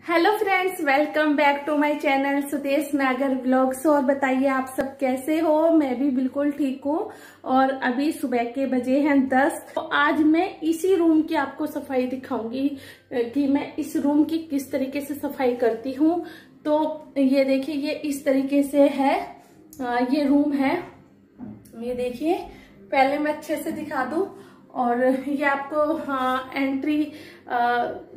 Hello friends, welcome back to my channel Sudesh Nagar vlogs. और बताइए आप सब कैसे हो। मैं भी बिल्कुल ठीक हूँ। और अभी सुबह के बजे हैं 10। तो आज मैं इसी रूम की आपको सफाई दिखाऊंगी कि मैं इस रूम की किस तरीके से सफाई करती हूँ। तो ये देखिए, ये इस तरीके से है। ये रूम है, ये देखिए। पहले मैं अच्छे से दिखा दूं। और ये आपको एंट्री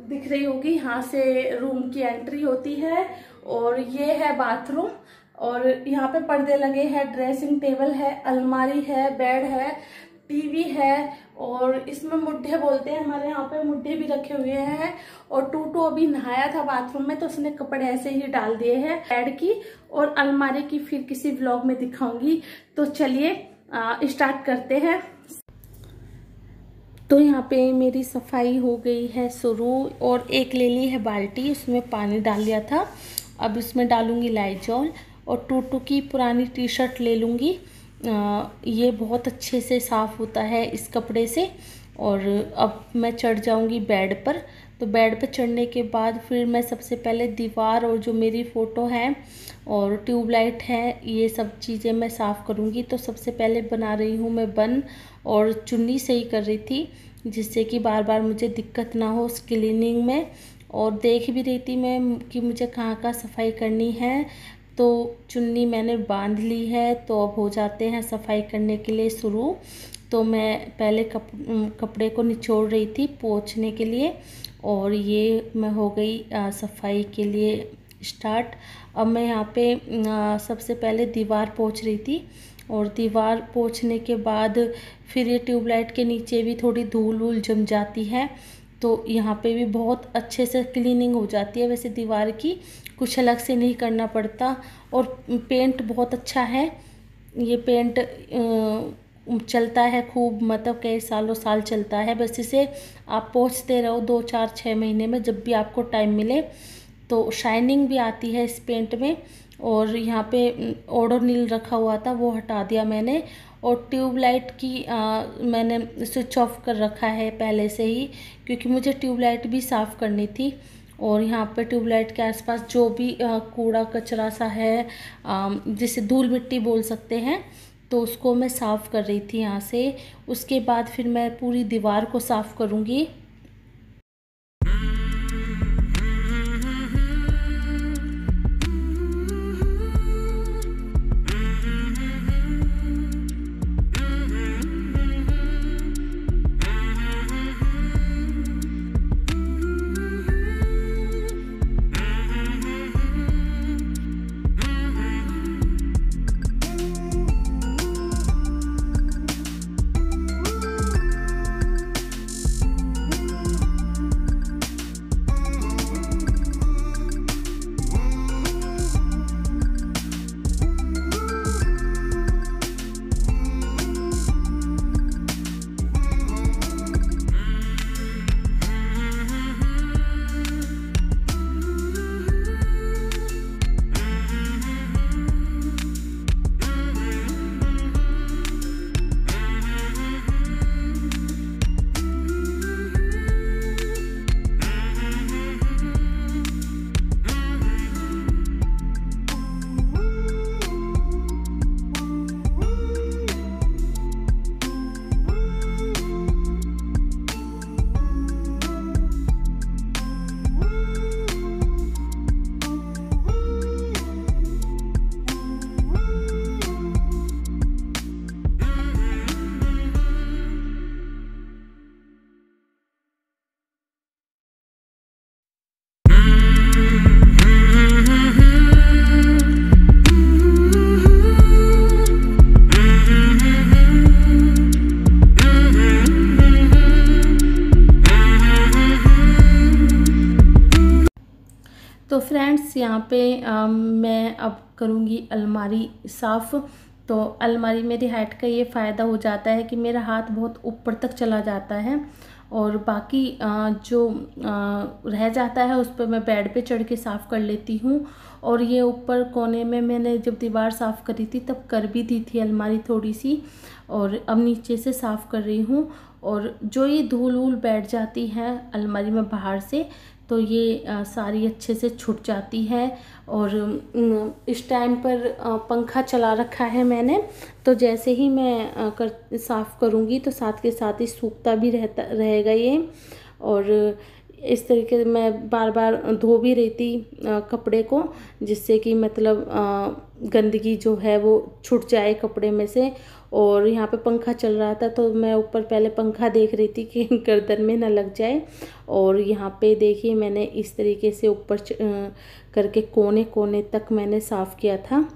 दिख रही होगी, यहाँ से रूम की एंट्री होती है। और ये है बाथरूम। और यहाँ पे पर्दे लगे हैं, ड्रेसिंग टेबल है, अलमारी है, बेड है, टीवी है। और इसमें मुड्ढे बोलते हैं, हमारे यहाँ पे मुड्ढे भी रखे हुए हैं। और टूटू अभी नहाया था बाथरूम में, तो उसने कपड़े ऐसे ही डाल दिए हैं। बेड की और अलमारी की फिर किसी व्लॉग में दिखाऊंगी। तो चलिए स्टार्ट करते हैं। तो यहाँ पे मेरी सफाई हो गई है शुरू। और एक ले ली है बाल्टी, उसमें पानी डाल लिया था। अब इसमें डालूंगी लाइजॉल। और टूटू की पुरानी टी शर्ट ले लूँगी। ये बहुत अच्छे से साफ़ होता है इस कपड़े से। और अब मैं चढ़ जाऊंगी बेड पर। तो बेड पर चढ़ने के बाद फिर मैं सबसे पहले दीवार और जो मेरी फ़ोटो है और ट्यूबलाइट है, ये सब चीज़ें मैं साफ़ करूंगी। तो सबसे पहले बना रही हूँ मैं बन, और चुन्नी सही कर रही थी, जिससे कि बार बार मुझे दिक्कत ना हो उस क्लीनिंग में। और देख भी रही थी मैं कि मुझे कहाँ कहाँ सफाई करनी है। तो चुन्नी मैंने बांध ली है। तो अब हो जाते हैं सफाई करने के लिए शुरू। तो मैं पहले कपड़े को निचोड़ रही थी पोंछने के लिए। और ये मैं हो गई सफाई के लिए स्टार्ट। अब मैं यहाँ पे सबसे पहले दीवार पोंछ रही थी। और दीवार पोंछने के बाद फिर ये ट्यूबलाइट के नीचे भी थोड़ी धूल वूल जम जाती है। तो यहाँ पे भी बहुत अच्छे से क्लीनिंग हो जाती है। वैसे दीवार की कुछ अलग से नहीं करना पड़ता। और पेंट बहुत अच्छा है। ये पेंट चलता है खूब, मतलब कई सालों साल चलता है। बस इसे आप पोंछते रहो 2, 4, 6 महीने में, जब भी आपको टाइम मिले। तो शाइनिंग भी आती है इस पेंट में। और यहाँ पे ओडोनिल रखा हुआ था, वो हटा दिया मैंने। और ट्यूबलाइट की मैंने स्विच ऑफ कर रखा है पहले से ही, क्योंकि मुझे ट्यूबलाइट भी साफ़ करनी थी। और यहाँ पे ट्यूबलाइट के आसपास जो भी कूड़ा कचरा सा है, जिसे धूल मिट्टी बोल सकते हैं, तो उसको मैं साफ़ कर रही थी यहाँ से। उसके बाद फिर मैं पूरी दीवार को साफ़ करूँगी। तो फ्रेंड्स, यहाँ पे मैं अब करूँगी अलमारी साफ़। तो अलमारी मेरी हाइट का ये फ़ायदा हो जाता है कि मेरा हाथ बहुत ऊपर तक चला जाता है। और बाकी जो रह जाता है उस पर मैं बेड पे चढ़ के साफ़ कर लेती हूँ। और ये ऊपर कोने में मैंने जब दीवार साफ़ करी थी तब कर भी दी थी अलमारी थोड़ी सी। और अब नीचे से साफ़ कर रही हूँ। और जो ये धूल वूल बैठ जाती है अलमारी में बाहर से, तो ये सारी अच्छे से छूट जाती है। और इस टाइम पर पंखा चला रखा है मैंने, तो जैसे ही मैं साफ़ करूँगी तो साथ के साथ ही सूखता भी रहेगा ये। और इस तरीके से मैं बार बार धो भी रही थी कपड़े को, जिससे कि मतलब गंदगी जो है वो छूट जाए कपड़े में से। और यहाँ पे पंखा चल रहा था तो मैं ऊपर पहले पंखा देख रही थी कि गर्दन में ना लग जाए। और यहाँ पे देखिए मैंने इस तरीके से ऊपर करके कोने कोने तक मैंने साफ़ किया था।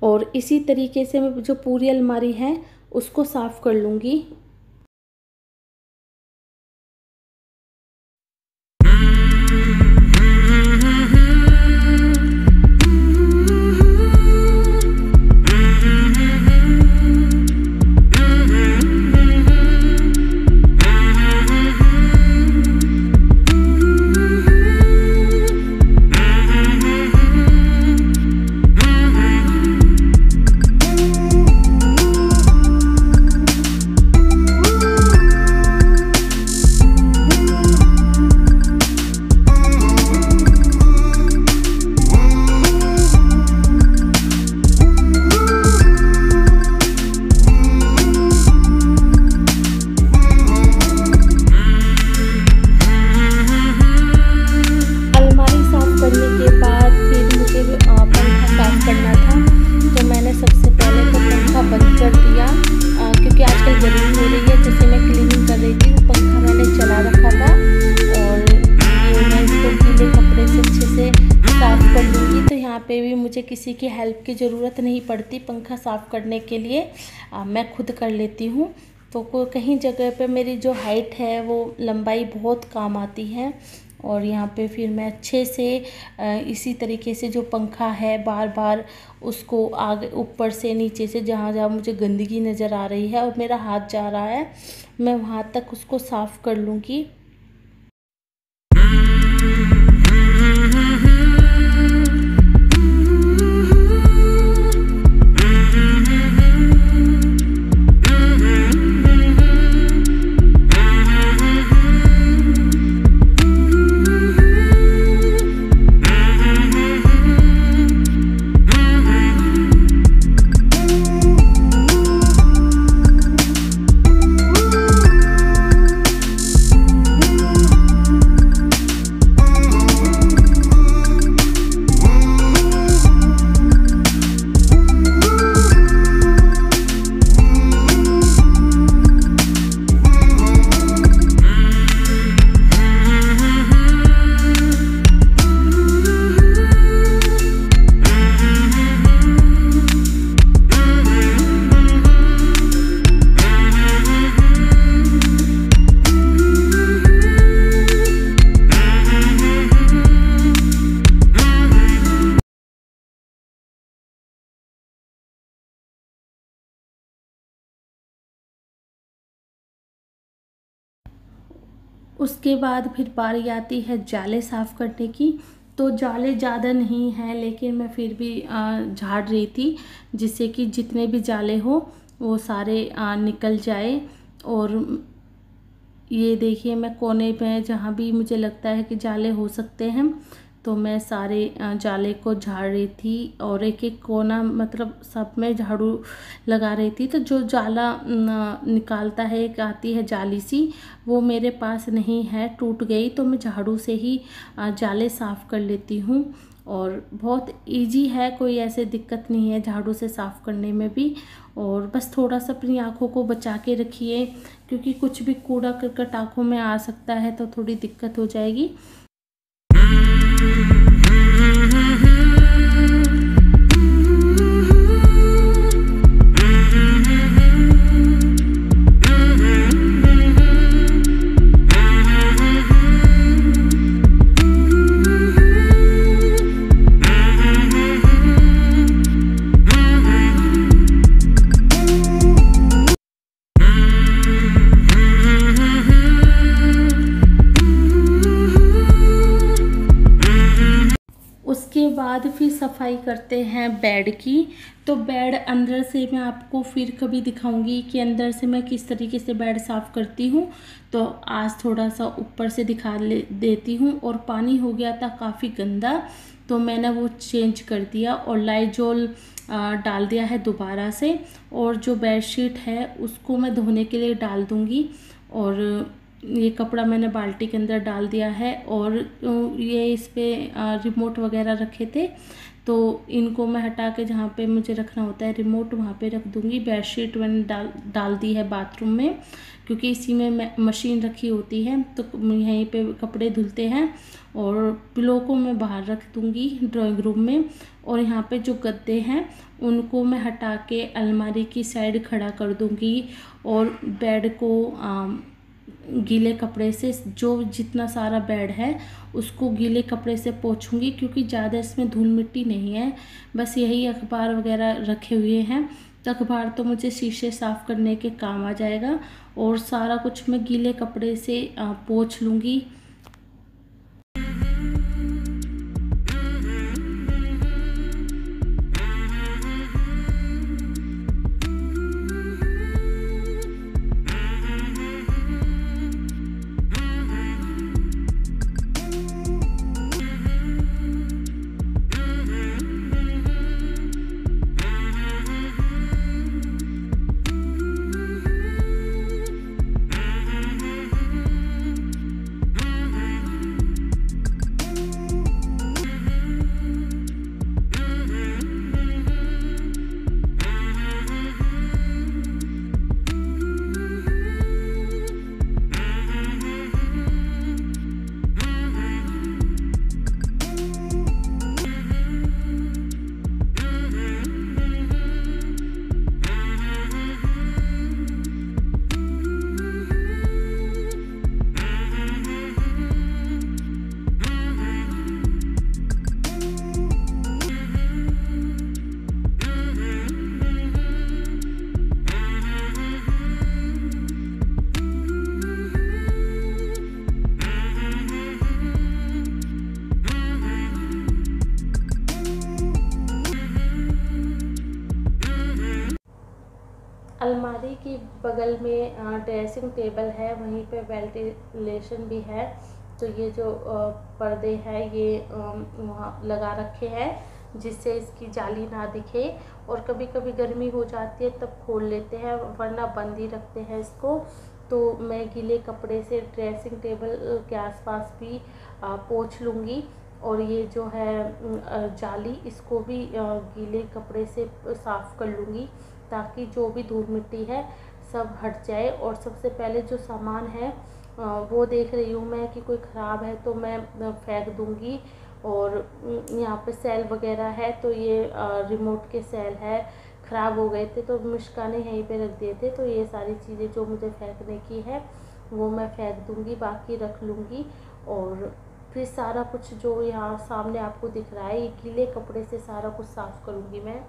और इसी तरीके से मैं जो पूरी अलमारी है उसको साफ़ कर लूँगी। पे भी मुझे किसी की हेल्प की ज़रूरत नहीं पड़ती पंखा साफ़ करने के लिए, मैं खुद कर लेती हूँ। तो कहीं जगह पे मेरी जो हाइट है वो लंबाई बहुत काम आती है। और यहाँ पे फिर मैं अच्छे से इसी तरीके से जो पंखा है बार बार उसको आगे ऊपर से नीचे से जहाँ जहाँ मुझे गंदगी नज़र आ रही है और मेरा हाथ जा रहा है मैं वहाँ तक उसको साफ़ कर लूँगी। उसके बाद फिर बारी आती है जाले साफ़ करने की। तो जाले ज़्यादा नहीं हैं लेकिन मैं फिर भी झाड़ रही थी जिससे कि जितने भी जाले हो वो सारे निकल जाए। और ये देखिए मैं कोने पे जहाँ भी मुझे लगता है कि जाले हो सकते हैं तो मैं सारे जाले को झाड़ रही थी और एक एक कोना मतलब सब में झाड़ू लगा रही थी। तो जो जाला निकालता है एक आती है जाली सी, वो मेरे पास नहीं है, टूट गई, तो मैं झाड़ू से ही जाले साफ़ कर लेती हूँ। और बहुत इजी है, कोई ऐसे दिक्कत नहीं है झाड़ू से साफ़ करने में भी। और बस थोड़ा सा अपनी आँखों को बचा के रखिए क्योंकि कुछ भी कूड़ा करकट आँखों में आ सकता है तो थोड़ी दिक्कत हो जाएगी। बाद फिर सफाई करते हैं बेड की। तो बेड अंदर से मैं आपको फिर कभी दिखाऊंगी कि अंदर से मैं किस तरीके से बेड साफ़ करती हूँ। तो आज थोड़ा सा ऊपर से दिखा देती हूँ। और पानी हो गया था काफ़ी गंदा, तो मैंने वो चेंज कर दिया और लाइजॉल डाल दिया है दोबारा से। और जो बेडशीट है उसको मैं धोने के लिए डाल दूँगी। और ये कपड़ा मैंने बाल्टी के अंदर डाल दिया है। और ये इस पर रिमोट वगैरह रखे थे, तो इनको मैं हटा के जहाँ पे मुझे रखना होता है रिमोट वहाँ पे रख दूँगी। बेडशीट मैंने डाल दी है बाथरूम में, क्योंकि इसी में मशीन रखी होती है, तो यहीं पे कपड़े धुलते हैं। और पिलो को मैं बाहर रख दूँगी ड्राइंग रूम में। और यहाँ पे जो गद्दे हैं उनको मैं हटा के अलमारी की साइड खड़ा कर दूँगी। और बेड को गीले कपड़े से, जो जितना सारा बेड है उसको गीले कपड़े से पोंछूंगी, क्योंकि ज़्यादा इसमें धूल मिट्टी नहीं है। बस यही अखबार वगैरह रखे हुए हैं, तो अखबार तो मुझे शीशे साफ़ करने के काम आ जाएगा। और सारा कुछ मैं गीले कपड़े से पोंछ लूँगी। अलमारी के बगल में ड्रेसिंग टेबल है, वहीं पे वेंटिलेशन भी है। तो ये जो पर्दे हैं ये वहाँ लगा रखे हैं, जिससे इसकी जाली ना दिखे। और कभी कभी गर्मी हो जाती है तब खोल लेते हैं, वरना बंद ही रखते हैं इसको। तो मैं गीले कपड़े से ड्रेसिंग टेबल के आसपास भी पोंछ लूँगी। और ये जो है जाली, इसको भी गीले कपड़े से साफ़ कर लूँगी, ताकि जो भी धूल मिट्टी है सब हट जाए। और सबसे पहले जो सामान है वो देख रही हूँ मैं कि कोई ख़राब है तो मैं फेंक दूँगी। और यहाँ पे सेल वगैरह है, तो ये रिमोट के सेल है, ख़राब हो गए थे तो मिष्का ने यहीं पे रख दिए थे। तो ये सारी चीज़ें जो मुझे फेंकने की है वो मैं फेंक दूँगी, बाकी रख लूँगी। और फिर सारा कुछ जो यहाँ सामने आपको दिख रहा है, ये गीले कपड़े से सारा कुछ साफ़ करूँगी मैं।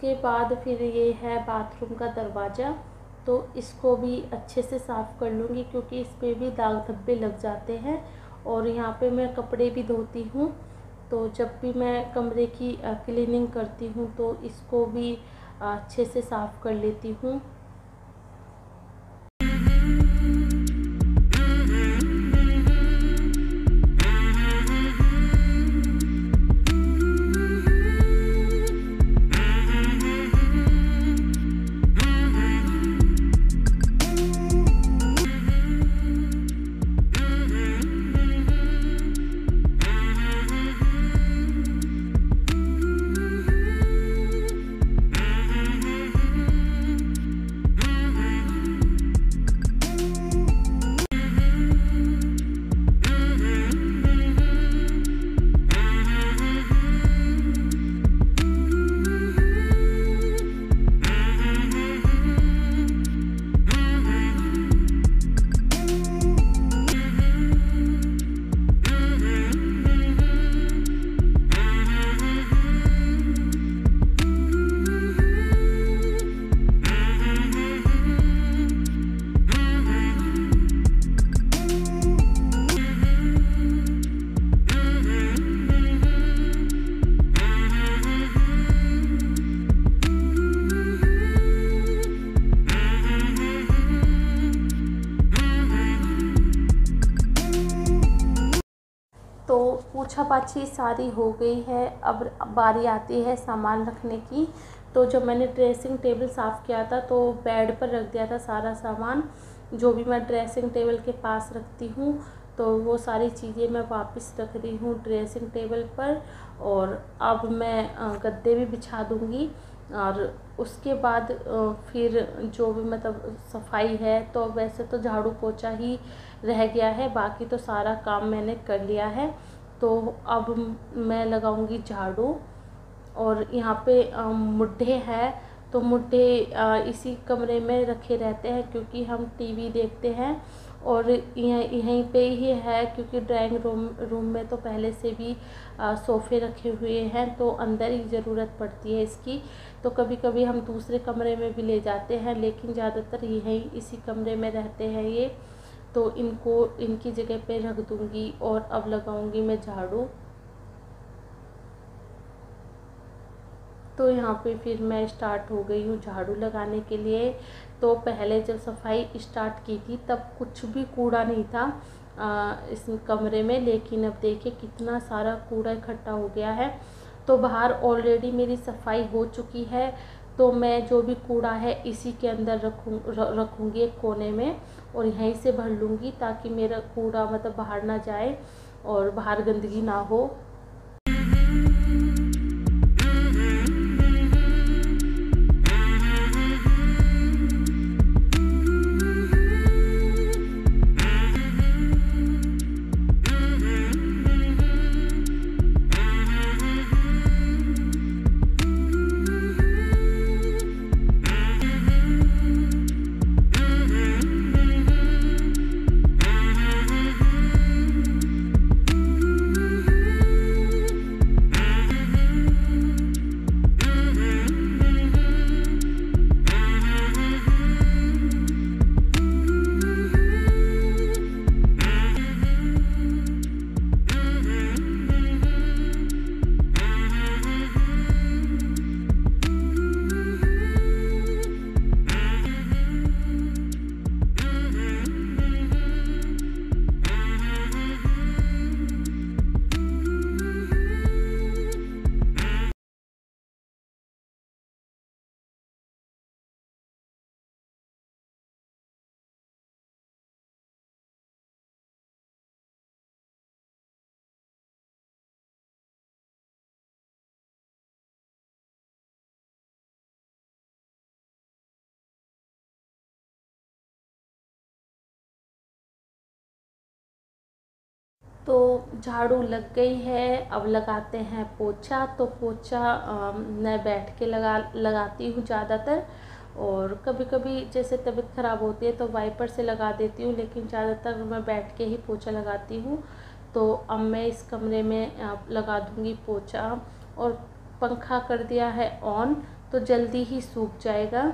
उसके बाद फिर ये है बाथरूम का दरवाज़ा, तो इसको भी अच्छे से साफ़ कर लूँगी क्योंकि इस पर भी दाग धब्बे लग जाते हैं। और यहाँ पे मैं कपड़े भी धोती हूँ, तो जब भी मैं कमरे की क्लीनिंग करती हूँ तो इसको भी अच्छे से साफ़ कर लेती हूँ। तो पूछा पाछी सारी हो गई है। अब बारी आती है सामान रखने की। तो जब मैंने ड्रेसिंग टेबल साफ़ किया था तो बेड पर रख दिया था सारा सामान, जो भी मैं ड्रेसिंग टेबल के पास रखती हूँ। तो वो सारी चीज़ें मैं वापस रख रही हूँ ड्रेसिंग टेबल पर। और अब मैं गद्दे भी बिछा दूँगी। और उसके बाद फिर जो भी मतलब सफाई है, तो वैसे तो झाड़ू पोछा ही रह गया है, बाकी तो सारा काम मैंने कर लिया है। तो अब मैं लगाऊंगी झाड़ू। और यहाँ पे मुड्ढे है, तो मुड्ढे इसी कमरे में रखे रहते हैं क्योंकि हम टीवी देखते हैं। और यहीं पे ही है क्योंकि ड्राइंग रूम में तो पहले से भी सोफ़े रखे हुए हैं, तो अंदर ही ज़रूरत पड़ती है इसकी। तो कभी कभी हम दूसरे कमरे में भी ले जाते हैं, लेकिन ज़्यादातर यहीं इसी कमरे में रहते हैं ये। तो इनको इनकी जगह पे रख दूँगी। और अब लगाऊँगी मैं झाड़ू। तो यहाँ पे फिर मैं स्टार्ट हो गई हूँ झाड़ू लगाने के लिए। तो पहले जब सफाई स्टार्ट की थी तब कुछ भी कूड़ा नहीं था इस कमरे में, लेकिन अब देखिए कितना सारा कूड़ा इकट्ठा हो गया है। तो बाहर ऑलरेडी मेरी सफाई हो चुकी है, तो मैं जो भी कूड़ा है इसी के अंदर रखूँगी एक कोने में, और यहीं से भर लूँगी ताकि मेरा कूड़ा मतलब बाहर ना जाए और बाहर गंदगी ना हो। तो झाड़ू लग गई है, अब लगाते हैं पोछा। तो पोछा मैं बैठ के लगाती हूँ ज़्यादातर। और कभी कभी जैसे तबीयत ख़राब होती है तो वाइपर से लगा देती हूँ, लेकिन ज़्यादातर मैं बैठ के ही पोछा लगाती हूँ। तो अब मैं इस कमरे में लगा दूँगी पोछा। और पंखा कर दिया है ऑन, तो जल्दी ही सूख जाएगा।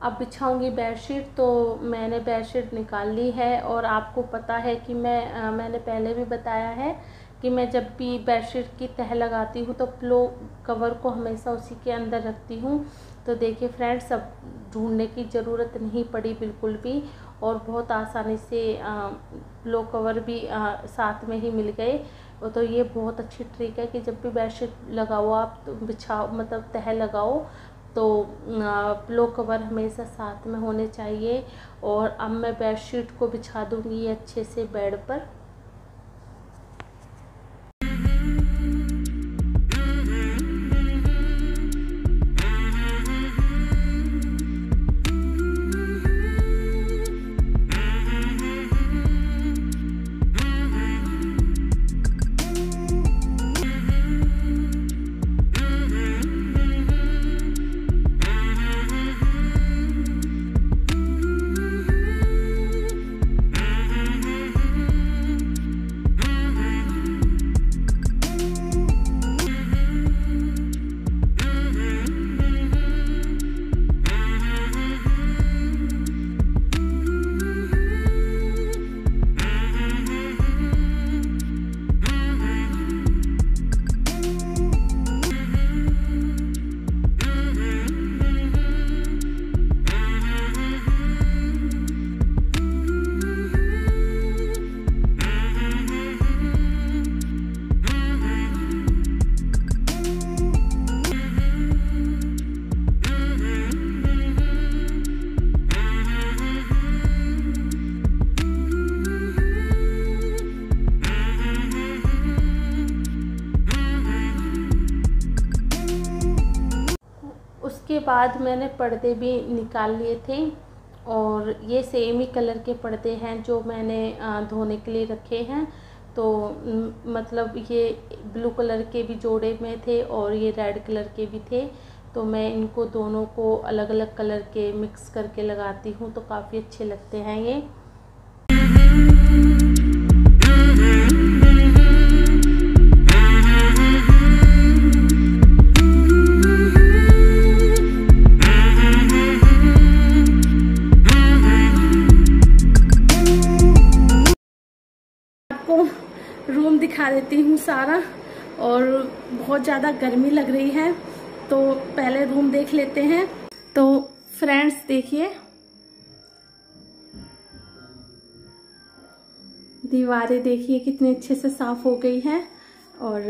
अब बिछाऊंगी बेडशीट। तो मैंने बेडशीट निकाल ली है और आपको पता है कि मैंने पहले भी बताया है कि मैं जब भी बेडशीट की तह लगाती हूँ तो पिलो कवर को हमेशा उसी के अंदर रखती हूँ। तो देखिए फ्रेंड्स, अब ढूंढने की ज़रूरत नहीं पड़ी बिल्कुल भी, और बहुत आसानी से पिलो कवर भी साथ में ही मिल गए। तो ये बहुत अच्छी ट्रिक है कि जब भी बेडशीट लगाओ आप तो बिछाओ, मतलब तह लगाओ तो पिलो कवर हमेशा साथ में होने चाहिए। और अब मैं बेडशीट को बिछा दूंगी अच्छे से बेड पर। उसके बाद मैंने पर्दे भी निकाल लिए थे, और ये सेम ही कलर के पर्दे हैं जो मैंने धोने के लिए रखे हैं। तो मतलब ये ब्लू कलर के भी जोड़े में थे और ये रेड कलर के भी थे। तो मैं इनको दोनों को अलग अलग कलर के मिक्स करके लगाती हूँ, तो काफ़ी अच्छे लगते हैं ये। रूम दिखा देती हूँ सारा, और बहुत ज़्यादा गर्मी लग रही है तो पहले रूम देख लेते हैं। तो फ्रेंड्स देखिए, दीवारें देखिए कितने अच्छे से साफ हो गई हैं। और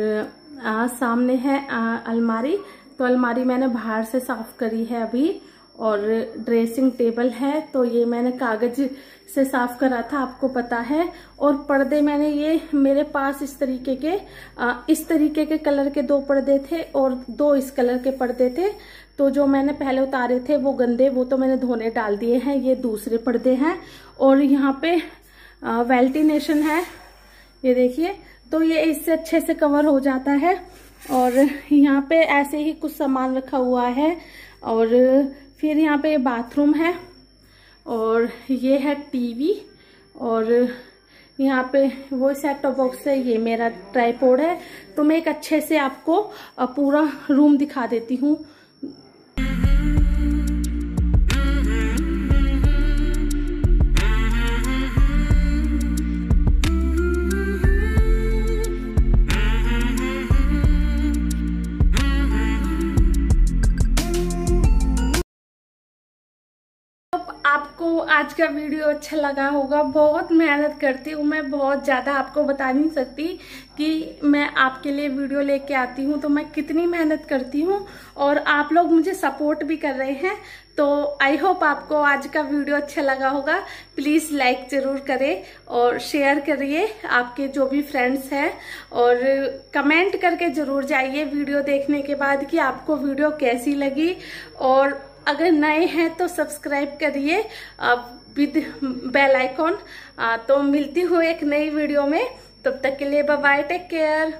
सामने है अलमारी, तो अलमारी मैंने बाहर से साफ करी है अभी। और ड्रेसिंग टेबल है तो ये मैंने कागज से साफ करा था, आपको पता है। और पर्दे मैंने ये मेरे पास इस तरीके के कलर के 2 पर्दे थे और 2 इस कलर के पर्दे थे। तो जो मैंने पहले उतारे थे वो गंदे, वो तो मैंने धोने डाल दिए हैं। ये दूसरे पर्दे हैं और यहाँ पे वेंटिलेशन है, ये देखिए। तो ये इससे अच्छे से कवर हो जाता है। और यहाँ पे ऐसे ही कुछ सामान रखा हुआ है। और फिर यहाँ पे बाथरूम है, और ये है टीवी, और यहाँ पे वो सेट टॉप बॉक्स है, ये मेरा ट्राइपॉड है। तो मैं एक अच्छे से आपको पूरा रूम दिखा देती हूँ। आपको आज का वीडियो अच्छा लगा होगा। बहुत मेहनत करती हूँ मैं, बहुत ज़्यादा आपको बता नहीं सकती कि मैं आपके लिए वीडियो लेके आती हूँ तो मैं कितनी मेहनत करती हूँ, और आप लोग मुझे सपोर्ट भी कर रहे हैं। तो आई होप आपको आज का वीडियो अच्छा लगा होगा। प्लीज़ लाइक ज़रूर करें और शेयर करिए आपके जो भी फ्रेंड्स हैं, और कमेंट करके ज़रूर जाइए वीडियो देखने के बाद कि आपको वीडियो कैसी लगी। और अगर नए हैं तो सब्सक्राइब करिए विद बेल आइकॉन। तो मिलती हूँ एक नई वीडियो में, तब तक के लिए बाय बाय, टेक केयर।